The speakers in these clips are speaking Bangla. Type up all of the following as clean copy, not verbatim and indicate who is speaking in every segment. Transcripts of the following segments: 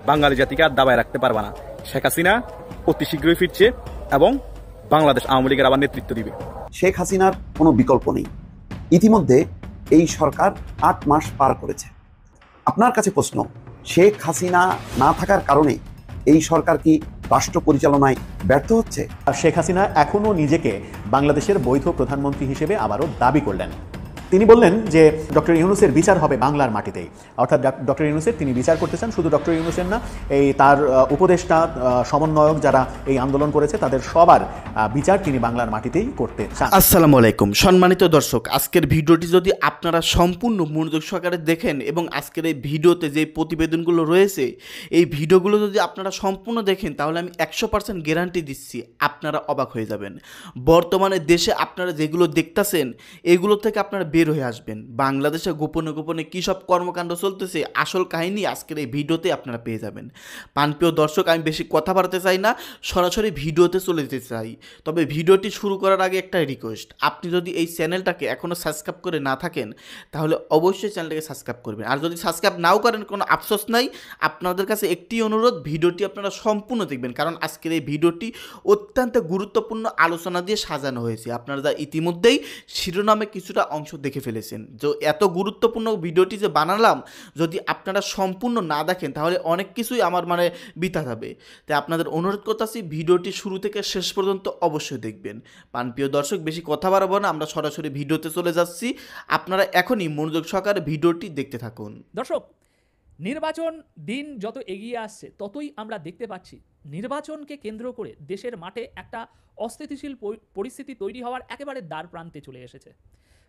Speaker 1: বাঙালি জাতিকে আর দাবায় রাখতে পারবে না। শেখ হাসিনা অতি শীঘ্রই ফিরছে এবং বাংলাদেশ আওয়ামী লীগের আবার নেতৃত্ব দিবে।
Speaker 2: শেখ হাসিনার কোনো বিকল্প নেই। ইতিমধ্যে এই সরকার 8 মাস পার করেছে। আপনার কাছে প্রশ্ন, শেখ হাসিনা না থাকার কারণে এই সরকার কি রাষ্ট্র পরিচালনায় ব্যর্থ হচ্ছে?
Speaker 3: শেখ হাসিনা এখনও নিজেকে বাংলাদেশের বৈধ প্রধানমন্ত্রী হিসেবে আবারও দাবি করলেন। তিনি বললেন যে ডক্টর ইউনূসের বিচার হবে বাংলার মাটিতেই, অর্থাৎ ডক্টর ইউনূসের তিনি বিচার করতে চান, শুধু ডক্টর ইউনূসের না, এই তার উপদেষ্টা সমন্বয়ক যারা এই আন্দোলন করেছে তাদের সবার বিচার তিনি বাংলার মাটিতেই করতে চান।
Speaker 4: আসসালামু আলাইকুম সম্মানিত দর্শক, আজকের ভিডিওটি যদি আপনারা সম্পূর্ণ মনোযোগ সহকারে দেখেন এবং আজকের এই ভিডিওতে যে প্রতিবেদনগুলো রয়েছে এই ভিডিওগুলো যদি আপনারা সম্পূর্ণ দেখেন তাহলে আমি 100% গ্যারান্টি দিচ্ছি আপনারা অবাক হয়ে যাবেন। বর্তমানে দেশে আপনারা যেগুলো দেখতেছেন এগুলো থেকে আপনারা বের হয়ে আসবেন। বাংলাদেশে গোপনে গোপনে কী সব কর্মকাণ্ড চলতেছে আসল কাহিনী আজকের এই ভিডিওতে আপনারা পেয়ে যাবেন। প্রিয় দর্শক, আমি বেশি কথা বাড়াতে চাই না, সরাসরি ভিডিওতে চলে যেতে চাই। তবে ভিডিওটি শুরু করার আগে একটা রিকোয়েস্ট, আপনি যদি এই চ্যানেলটাকে এখনও সাবস্ক্রাইব করে না থাকেন তাহলে অবশ্যই চ্যানেলটাকে সাবস্ক্রাইব করবেন। আর যদি সাবস্ক্রাইব নাও করেন কোনো আফসোস নাই, আপনাদের কাছে একটি অনুরোধ, ভিডিওটি আপনারা সম্পূর্ণ দেখবেন, কারণ আজকের এই ভিডিওটি অত্যন্ত গুরুত্বপূর্ণ আলোচনা দিয়ে সাজানো হয়েছে। আপনারা যা ইতিমধ্যেই শিরোনামে কিছুটা অংশ দেখে ফেলেছেন। যে এত গুরুত্বপূর্ণ ভিডিওটি যে বানালাম যদি আপনারা সম্পূর্ণ না দেখেন তাহলে অনেক কিছুই আমার বৃথা যাবে। তাই আপনাদের অনুরোধ করতেছি ভিডিওটি শুরু থেকে শেষ পর্যন্ত অবশ্যই দেখবেন। প্রিয় দর্শক, বেশি কথা বাড়াবো না, আমরা সরাসরি ভিডিওতে চলে যাচ্ছি। আপনারা এখনই মনোযোগ সহকারে ভিডিওটি দেখতে থাকুন।
Speaker 5: দর্শক, নির্বাচন দিন যত এগিয়ে আসছে ততই আমরা দেখতে পাচ্ছি নির্বাচনকে কেন্দ্র করে দেশের মাঠে একটা অস্থিতিশীল পরিস্থিতি তৈরি হওয়ার একেবারে দ্বার প্রান্তে চলে এসেছে।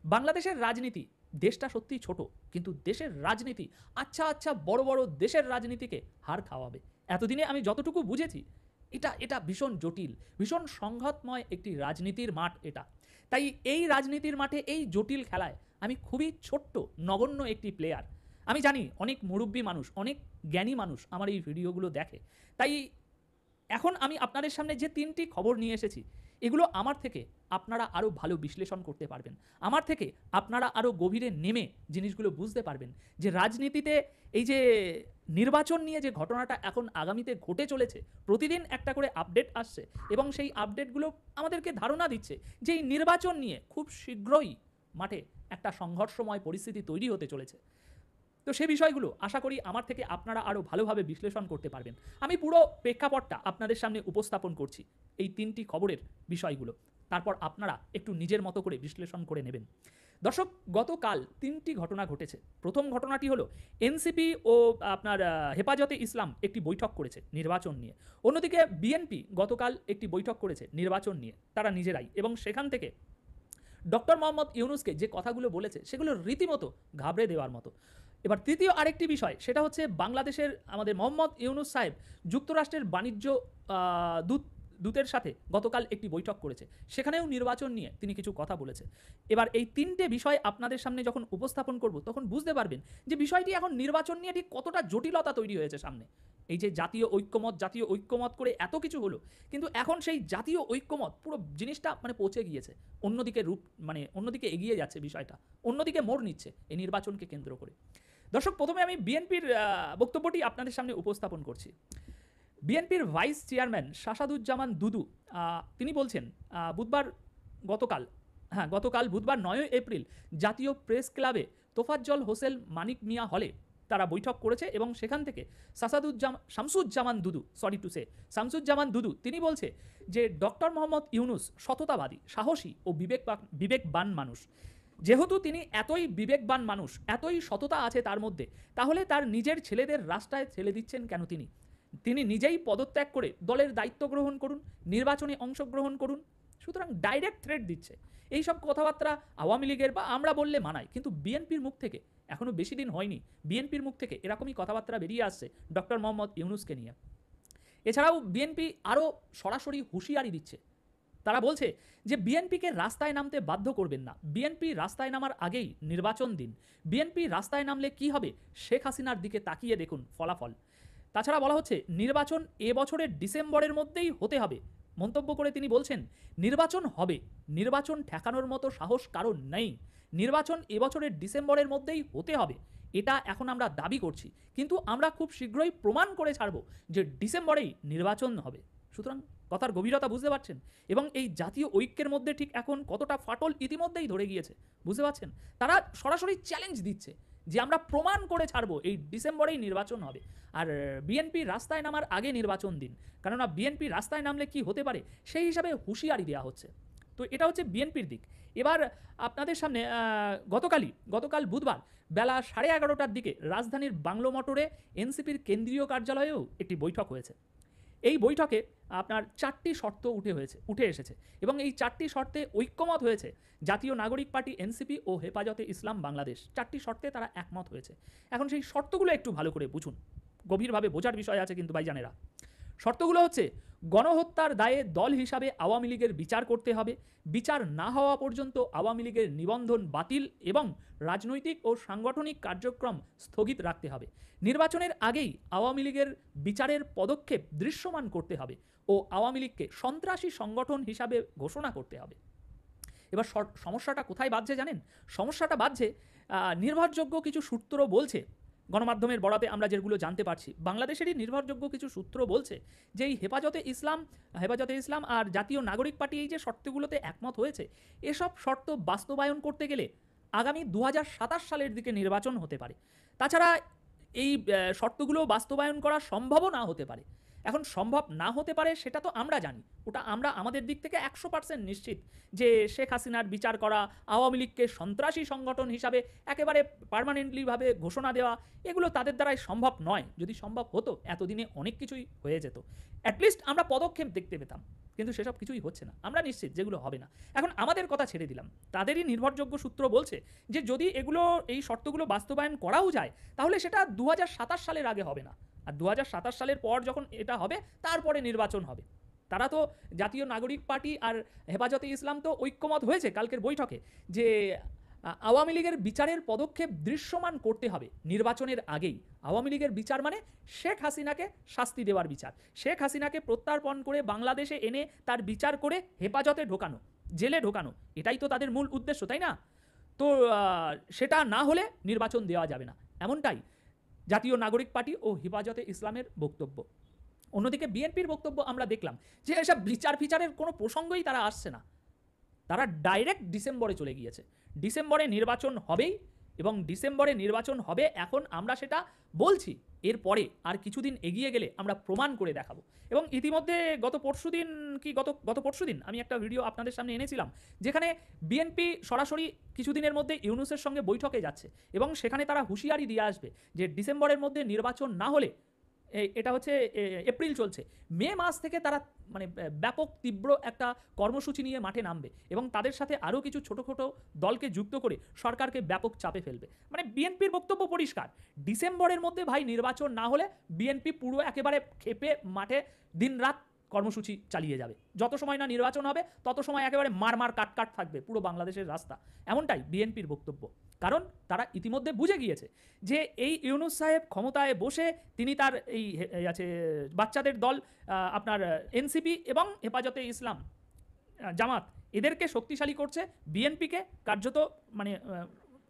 Speaker 5: বাংলাদেশের রাজনীতি, দেশটা সত্যিই ছোট, কিন্তু দেশের রাজনীতি আচ্ছা বড় বড় দেশের রাজনীতিকে হার খাওয়াবে। এতদিনে আমি যতটুকু বুঝেছি এটা ভীষণ জটিল, ভীষণ সংঘাতময় একটি রাজনীতির মাঠ এটা। তাই এই রাজনীতির মাঠে এই জটিল খেলায় আমি খুবই ছোট্ট নগণ্য একটি প্লেয়ার। আমি জানি অনেক মুরব্বী মানুষ, অনেক জ্ঞানী মানুষ আমার এই ভিডিওগুলো দেখে। তাই এখন আমি আপনাদের সামনে যে 3টি খবর নিয়ে এসেছি এগুলো আমার থেকে আপনারা আরও ভালো বিশ্লেষণ করতে পারবেন, আমার থেকে আপনারা আরও গভীরে নেমে জিনিসগুলো বুঝতে পারবেন যে রাজনীতিতে এই যে নির্বাচন নিয়ে যে ঘটনাটা এখন আগামীতে ঘটে চলেছে, প্রতিদিন একটা করে আপডেট আসছে এবং সেই আপডেটগুলো আমাদেরকে ধারণা দিচ্ছে যে এই নির্বাচন নিয়ে খুব শীঘ্রই মাঠে একটা সংঘর্ষময় পরিস্থিতি তৈরি হতে চলেছে। তো সেই বিষয়গুলো আশা করি আমার থেকে আপনারা আরও ভালোভাবে বিশ্লেষণ করতে পারবেন। আমি পুরো প্রেক্ষাপটটা আপনাদের সামনে উপস্থাপন করছি এই 3টি খবরের বিষয়গুলো, তারপর আপনারা একটু নিজের মতো করে বিশ্লেষণ করে নেবেন। দর্শক, গতকাল 3টি ঘটনা ঘটেছে। প্রথম ঘটনাটি হলো এনসিপি ও আপনার হেফাজতে ইসলাম একটি বৈঠক করেছে নির্বাচন নিয়ে। অন্যদিকে বিএনপি গতকাল একটি বৈঠক করেছে নির্বাচন নিয়ে তারা নিজেরাই, এবং সেখান থেকে ডক্টর মোহাম্মদ ইউনূসকে যে কথাগুলো বলেছে সেগুলো রীতিমতো ঘাবড়ে দেওয়ার মতো। এবার তৃতীয় আরেকটি বিষয়, সেটা হচ্ছে বাংলাদেশের আমাদের মোহাম্মদ ইউনূস সাহেব যুক্তরাষ্ট্রের বাণিজ্য দূতের সাথে গতকাল একটি বৈঠক করেছে, সেখানেও নির্বাচন নিয়ে তিনি কিছু কথা বলেছে। এবার এই 3টে বিষয় আপনাদের সামনে যখন উপস্থাপন করব তখন বুঝতে পারবেন যে বিষয়টি এখন নির্বাচন নিয়ে ঠিক কতটা জটিলতা তৈরি হয়েছে সামনে। এই যে জাতীয় ঐক্যমত করে এত কিছু হলো, কিন্তু এখন সেই জাতীয় ঐক্যমত পুরো জিনিসটা পৌঁছে গিয়েছে অন্যদিকে অন্যদিকে এগিয়ে যাচ্ছে, বিষয়টা অন্যদিকে মোড় নিচ্ছে এই নির্বাচনকে কেন্দ্র করে। দর্শক, প্রথমে আমি বিএনপির বক্তব্যটি আপনাদের সামনে উপস্থাপন করছি। বিএনপির ভাইস চেয়ারম্যান শাসাদুজ্জামান দুদু তিনি বলছেন গতকাল বুধবার 9 এপ্রিল জাতীয় প্রেস ক্লাবে তোফাজ্জল হোসেন মানিক মিয়া হলে তারা বৈঠক করেছে এবং সেখান থেকে শামসুজ্জামান দুদু তিনি বলছে যে ডক্টর মোহাম্মদ ইউনূস সততাবাদী, সাহসী ও বিবেকবান মানুষ। যেহেতু তিনি এতই বিবেকবান মানুষ, এতই সততা আছে তার মধ্যে, তাহলে তার নিজের ছেলেদের রাস্তায় ঠেলে দিচ্ছেন কেন? তিনি নিজেই পদত্যাগ করে দলের দায়িত্ব গ্রহণ করুন, নির্বাচনে অংশগ্রহণ করুন। সুতরাং ডাইরেক্ট থ্রেট দিচ্ছে। এই সব কথাবার্তা আওয়ামী লীগের বা আমরা বললে মানায়, কিন্তু বিএনপির মুখ থেকে এখনও বেশি দিন হয়নি, বিএনপির মুখ থেকে এরকমই কথাবার্তা বেরিয়ে আসছে ডক্টর মোহাম্মদ ইউনূসকে নিয়ে। এছাড়াও বিএনপি আরও সরাসরি হুঁশিয়ারি দিচ্ছে। তারা বলছে যে বিএনপিকে রাস্তায় নামতে বাধ্য করবেন না, বিএনপি রাস্তায় নামার আগেই নির্বাচন দিন, বিএনপি রাস্তায় নামলে কি হবে শেখ হাসিনার দিকে তাকিয়ে দেখুন ফলাফল। তাছাড়া বলা হচ্ছে নির্বাচন এবছরের ডিসেম্বরের মধ্যেই হতে হবে, মন্তব্য করে তিনি বলছেন, নির্বাচন হবে, নির্বাচন ঠেকানোর মতো সাহস কারণ নেই, নির্বাচন এবছরের ডিসেম্বরের মধ্যেই হতে হবে, এটা এখন আমরা দাবি করছি, কিন্তু আমরা খুব শীঘ্রই প্রমাণ করে ছাড়ব যে ডিসেম্বরেই নির্বাচন হবে। সুতরাং কথার গভীরতা বুঝতে পারছেন, এবং এই জাতীয় ঐক্যের মধ্যে ঠিক এখন কতটা ফাটল ইতিমধ্যেই ধরে গিয়েছে বুঝতে পারছেন। তারা সরাসরি চ্যালেঞ্জ দিচ্ছে যে আমরা প্রমাণ করে ছাড়বো এই ডিসেম্বরেই নির্বাচন হবে। আর বিএনপি রাস্তায় নামার আগে নির্বাচন দিন, কেননা বিএনপি রাস্তায় নামলে কি হতে পারে সেই হিসাবে হুঁশিয়ারি দেওয়া হচ্ছে। তো এটা হচ্ছে বিএনপির দিক। এবার আপনাদের সামনে গতকাল বুধবার বেলা 11:30টার দিকে রাজধানীর বাংলো মোটরে এনসিপির কেন্দ্রীয় কার্যালয়েও একটি বৈঠক হয়েছে। এই বৈঠকে আপনার 4টি শর্ত উঠে এসেছে, এবং এই 4টি শর্তে ঐক্যমত হয়েছে জাতীয় নাগরিক পার্টি এনসিপি ও হেফাজতে ইসলাম বাংলাদেশ। 4টি শর্তে তারা একমত হয়েছে। এখন সেই শর্তগুলো একটু ভালো করে বুঝুন, গভীরভাবে বোঝার বিষয় আছে কিন্তু ভাইজানেরা। শর্তগুলো হচ্ছে, গণহত্যার দায়ে দল হিসাবে আওয়ামী লীগের বিচার করতে হবে, বিচার না হওয়া পর্যন্ত আওয়ামী লীগের নিবন্ধন বাতিল এবং রাজনৈতিক ও সাংগঠনিক কার্যক্রম স্থগিত রাখতে হবে, নির্বাচনের আগেই আওয়ামী লীগের বিচারের পদক্ষেপ দৃশ্যমান করতে হবে ও আওয়ামী লীগকে সন্ত্রাসী সংগঠন হিসাবে ঘোষণা করতে হবে। এবার সমস্যাটা কোথায় বাজছে জানেন? সমস্যাটা বাজছে নির্ভরযোগ্য কিছু সূত্র বলছে, গণমাধ্যমের বরাতে আমরা যেগুলো জানতে পারছি, বাংলাদেশেরই নির্ভরযোগ্য কিছু সূত্র বলছে যে এই হেফাজতে ইসলাম আর জাতীয় নাগরিক পার্টি এই যে শর্তগুলোতে একমত হয়েছে, এসব শর্ত বাস্তবায়ন করতে গেলে আগামী 2027 সালের দিকে নির্বাচন হতে পারে। তাছাড়া এই শর্তগুলো বাস্তবায়ন করা সম্ভবও না হতে পারে। এখন সম্ভব না হতে পারে সেটা তো আমরা জানি, ওটা আমরা আমাদের দিক থেকে 100% নিশ্চিত যে শেখ হাসিনার বিচার করা, আওয়ামী লীগকে সন্ত্রাসী সংগঠন হিসাবে একেবারে পার্মানেন্টলিভাবে ঘোষণা দেওয়া, এগুলো তাদের দ্বারাই সম্ভব নয়। যদি সম্ভব হতো এতদিনে অনেক কিছুই হয়ে যেত, অ্যাটলিস্ট আমরা পদক্ষেপ দেখতে পেতাম, কিন্তু সেসব কিছুই হচ্ছে না। আমরা নিশ্চিত যেগুলো হবে না। এখন আমাদের কথা ছেড়ে দিলাম, তাদেরই নির্ভরযোগ্য সূত্র বলছে যে যদি এই শর্তগুলো বাস্তবায়ন করাও যায় তাহলে সেটা 2027 সালের আগে হবে না, আর 2027 সালের পর যখন এটা হবে তারপরে নির্বাচন হবে। তারা তো জাতীয় নাগরিক পার্টি আর হেফাজতে ইসলাম তো ঐক্যমত হয়েছে কালকের বৈঠকে যে আওয়ামী লীগের বিচারের পদক্ষেপ দৃশ্যমান করতে হবে নির্বাচনের আগেই। আওয়ামী লীগের বিচার মানে শেখ হাসিনাকে শাস্তি দেওয়ার বিচার, শেখ হাসিনাকে প্রত্যার্পণ করে বাংলাদেশে এনে তার বিচার করে হেফাজতে ঢোকানো, জেলে ঢোকানো, এটাই তো তাদের মূল উদ্দেশ্য, তাই না? তো সেটা না হলে নির্বাচন দেওয়া যাবে না, এমনটাই জাতীয় নাগরিক পার্টি ও হেফাজতে ইসলামের বক্তব্য। অন্যদিকে বিএনপির বক্তব্য আমরা দেখলাম যে এসব বিচারের কোনো প্রসঙ্গই তারা আসছে না, তারা ডাইরেক্ট ডিসেম্বরে চলে গিয়েছে। ডিসেম্বরে নির্বাচন হবেই, এবং ডিসেম্বরে নির্বাচন হবে, এখন আমরা সেটা বলছি, এরপরে আর কিছুদিন এগিয়ে গেলে আমরা প্রমাণ করে দেখাবো। এবং ইতিমধ্যে গত পরশুদিন আমি একটা ভিডিও আপনাদের সামনে এনেছিলাম যেখানে বিএনপি সরাসরি কিছুদিনের মধ্যে ইউনূসের সঙ্গে বৈঠকে যাচ্ছে, এবং সেখানে তারা হুঁশিয়ারি দিয়ে আসবে যে ডিসেম্বরের মধ্যে নির্বাচন না হলে, এটা হচ্ছে এপ্রিল চলছে, মে মাস থেকে তারা মানে ব্যাপক তীব্র একটা কর্মসূচি নিয়ে মাঠে নামবে, এবং তাদের সাথে আরও কিছু ছোটো দলকে যুক্ত করে সরকারকে ব্যাপক চাপে ফেলবে। মানে বিএনপির বক্তব্য পরিষ্কার, ডিসেম্বরের মধ্যে ভাই নির্বাচন না হলে বিএনপি পুরো একেবারে ক্ষেপে মাঠে দিনরাত কর্মসূচি চালিয়ে যাবে। যত সময় না নির্বাচন হবে তত সময় একেবারে মার কাট থাকবে পুরো বাংলাদেশের রাস্তা, এমনটাই বিএনপির বক্তব্য। কারণ তারা ইতিমধ্যে বুঝে গিয়েছে যে এই ইউনূস সাহেব ক্ষমতায় বসে তিনি তার এই বাচ্চাদের দল আপনার এনসিপি এবং হেফাজতে ইসলাম জামাত এদেরকে শক্তিশালী করছে, বিএনপিকে কার্যত মানে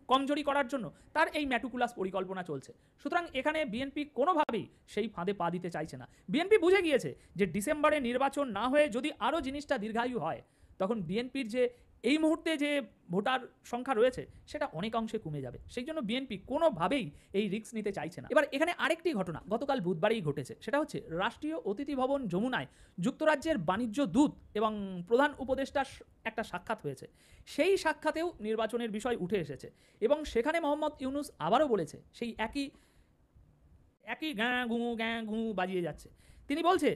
Speaker 5: কমজোরি করার জন্য তার এই ম্যাটুকুলাস পরিকল্পনা চলছে। সুতরাং এখানে বিএনপি কোনোভাবেই সেই ফাঁদে পা দিতে চাইছে না। বিএনপি বুঝে গিয়েছে যে ডিসেম্বরে নির্বাচন না হয়ে যদি আরও জিনিসটা দীর্ঘায়ু হয় তখন বিএনপির যে এই মুহূর্তে যে ভোটার সংখ্যা রয়েছে সেটা অনেক অংশে কমে যাবে। সেই জন্য বিএনপি কোনোভাবেই এই রিস্ক নিতে চাইছে না। এবার এখানে আরেকটি ঘটনা গতকাল বুধবারেই ঘটেছে, সেটা হচ্ছে রাষ্ট্রীয় অতিথি ভবন যমুনায় যুক্তরাজ্যের বাণিজ্য দূত এবং প্রধান উপদেষ্টার একটা সাক্ষাৎ হয়েছে। সেই সাক্ষাতেও নির্বাচনের বিষয় উঠে এসেছে, এবং সেখানে মোহাম্মদ ইউনূস আবারও বলেছে, সেই একই গ্যাঁ ঘুঁ বাজিয়ে যাচ্ছে। তিনি বলছে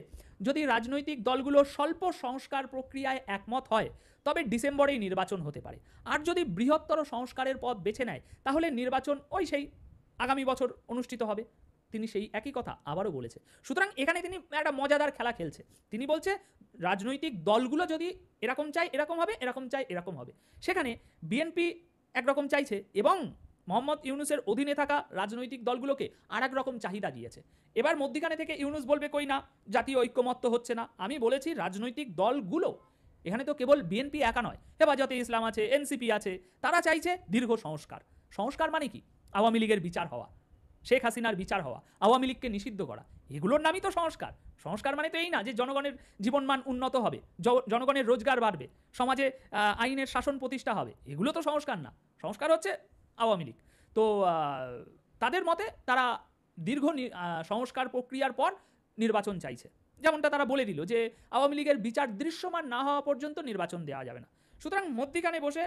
Speaker 5: যদি রাজনৈতিক দলগুলো স্বল্প সংস্কার প্রক্রিয়ায় একমত হয় তবে ডিসেম্বরেই নির্বাচন হতে পারে, আর যদি বৃহত্তর সংস্কারের পথ বেছে নেয় তাহলে নির্বাচন সেই আগামী বছর অনুষ্ঠিত হবে। তিনি সেই একই কথা আবারও বলেছে। সুতরাং এখানে তিনি একটা মজাদার খেলা খেলছে। তিনি বলছে রাজনৈতিক দলগুলো যদি এরকম চায় এরকম হবে, এরকম চায় এরকম হবে। সেখানে বিএনপি একরকম চাইছে এবং মোহাম্মদ ইউনুসের অধীনে থাকা রাজনৈতিক দলগুলোকে আর এক রকম চাহিদা দিয়েছে। এবার মধ্যিখানে থেকে ইউনুস বলবে কই না, জাতীয় ঐক্যমত্য হচ্ছে না। আমি বলেছি রাজনৈতিক দলগুলো, এখানে তো কেবল বিএনপি একা নয়, হেফাজতে ইসলাম আছে, এনসিপি আছে, তারা চাইছে দীর্ঘ সংস্কার। সংস্কার মানে কি? আওয়ামী লীগের বিচার হওয়া, শেখ হাসিনার বিচার হওয়া, আওয়ামী লীগকে নিষিদ্ধ করা, এগুলোর নামই তো সংস্কার। সংস্কার মানে তো এই না যে জনগণের জীবনমান উন্নত হবে, জনগণের রোজগার বাড়বে, সমাজে আইনের শাসন প্রতিষ্ঠা হবে, এগুলো তো সংস্কার না। সংস্কার হচ্ছে আওয়ামী লীগ। তো তাদের মতে তারা দীর্ঘ সংস্কার প্রক্রিয়ার পর নির্বাচন চাইছে। যেমনটা তারা বলে দিল যে আওয়ামী লীগের বিচার দৃশ্যমান না হওয়া পর্যন্ত নির্বাচন দেওয়া যাবে না। সুতরাং মধ্যিখানে বসে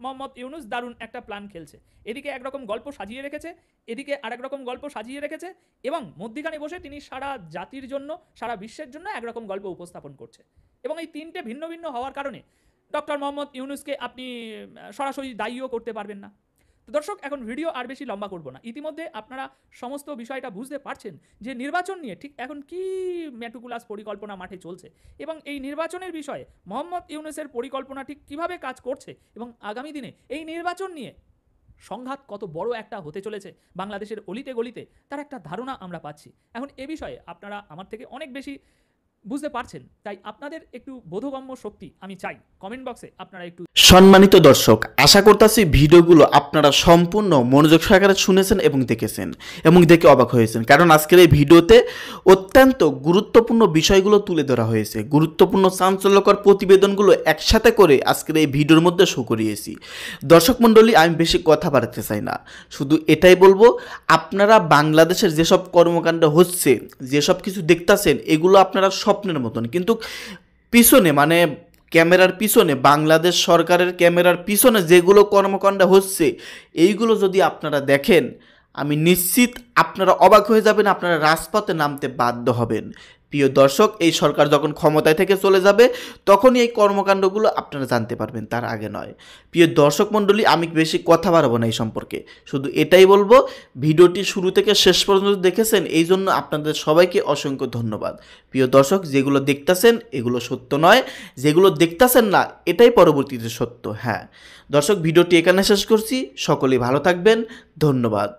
Speaker 5: মোহাম্মদ ইউনুস দারুণ একটা প্ল্যান খেলছে। এদিকে একরকম গল্প সাজিয়ে রেখেছে, এদিকে আরেক রকম গল্প সাজিয়ে রেখেছে, এবং মধ্যিখানে বসে তিনি সারা জাতির জন্য, সারা বিশ্বের জন্য একরকম গল্প উপস্থাপন করছে। এবং এই তিনটে ভিন্ন ভিন্ন হওয়ার কারণে ডক্টর মোহাম্মদ ইউনুসকে আপনি সরাসরি দায়ীও করতে পারবেন না। তো দর্শক, এখন ভিডিও আর বেশি লম্বা করব না। ইতিমধ্যে আপনারা সমস্ত বিষয়টা বুঝতে পারছেন যে নির্বাচন নিয়ে ঠিক এখন কি মেটিকুলাস পরিকল্পনা মাঠে চলছে, এবং এই নির্বাচনের বিষয়ে মোহাম্মদ ইউনুসের পরিকল্পনা ঠিক কিভাবে কাজ করছে, এবং আগামী দিনে এই নির্বাচন নিয়ে সংঘাত কত বড় একটা হতে চলেছে বাংলাদেশের অলিতে গলিতে, তার একটা ধারণা আমরা পাচ্ছি। এখন এ বিষয়ে আপনারা আমার থেকে অনেক বেশি বুঝতে পারছেন, তাই আপনাদের একটু বোধগম্য শক্তি আমি চাই। কমেন্ট বক্সে আপনারা একটু।
Speaker 4: সম্মানিত দর্শক, আশা করতেছি ভিডিওগুলো আপনারা সম্পূর্ণ মনোযোগ সহকারে শুনেছেন এবং দেখেছেন, এবং দেখে অবাক হয়েছেন, কারণ আজকের এই ভিডিওতে অত্যন্ত গুরুত্বপূর্ণ বিষয়গুলো তুলে ধরা হয়েছে। গুরুত্বপূর্ণ চাঞ্চল্যকর প্রতিবেদনগুলো একসাথে করে আজকের এই ভিডিওর মধ্যে শো করিয়েছি। দর্শক মণ্ডলী, আমি বেশি কথা বাড়াতে চাই না, শুধু এটাই বলবো, আপনারা বাংলাদেশের যেসব কর্মকাণ্ড হচ্ছে, যেসব কিছু দেখতেছেন, এগুলো আপনারা স্বপ্নের মতন, কিন্তু পিছনে মানে ক্যামেরার পিছনে, বাংলাদেশ সরকারের ক্যামেরার পিছনে যেগুলো কর্মকাণ্ড হচ্ছে, এইগুলো যদি আপনারা দেখেন, আমি নিশ্চিত আপনারা অবাক হয়ে যাবেন, আপনারা রাজপথে নামতে বাধ্য হবেন। প্রিয় দর্শক, এই সরকার যখন ক্ষমতায় থেকে চলে যাবে তখনই এই কর্মকাণ্ডগুলো আপনারা জানতে পারবেন, তার আগে নয়। প্রিয় দর্শক মণ্ডলী, আমি বেশি কথা বাড়াবো না এই সম্পর্কে, শুধু এটাই বলবো, ভিডিওটি শুরু থেকে শেষ পর্যন্ত দেখেছেন, এই জন্য আপনাদের সবাইকে অসংখ্য ধন্যবাদ। প্রিয় দর্শক, যেগুলো দেখতেছেন এগুলো সত্য নয়, যেগুলো দেখতেছেন না এটাই পরবর্তীতে সত্য। হ্যাঁ দর্শক, ভিডিওটি এখানে শেষ করছি, সকলেই ভালো থাকবেন, ধন্যবাদ।